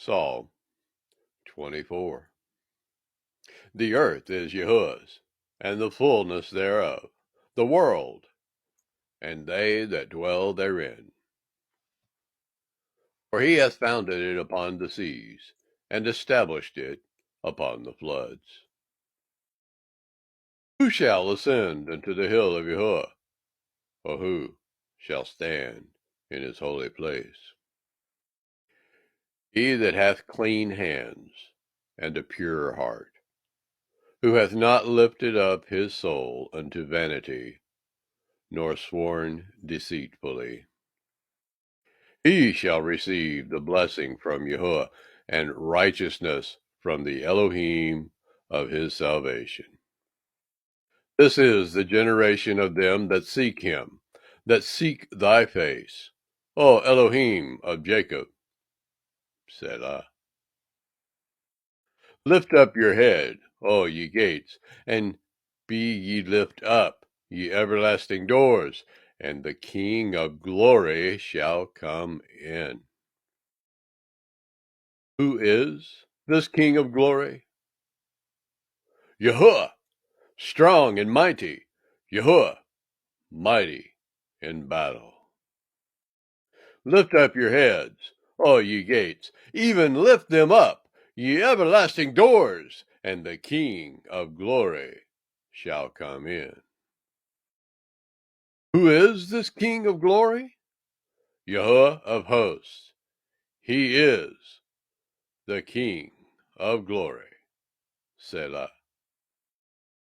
Psalm 24. The earth is Yahuwah's, and the fullness thereof, the world, and they that dwell therein. For he hath founded it upon the seas, and established it upon the floods. Who shall ascend into the hill of Yahuwah? Or who shall stand in his holy place? He that hath clean hands and a pure heart, who hath not lifted up his soul unto vanity, nor sworn deceitfully. He shall receive the blessing from Yahuwah, and righteousness from the Elohim of his salvation. This is the generation of them that seek him, that seek thy face, O Elohim of Jacob. Selah. Lift up your head, O ye gates, and be ye lift up, ye everlasting doors, and the King of glory shall come in. Who is this King of glory? Yahuwah, strong and mighty, Yahuwah, mighty in battle. Lift up your heads, O ye gates, even lift them up, ye everlasting doors, and the King of glory shall come in. Who is this King of glory? Yahuwah of hosts. He is the King of glory. Selah.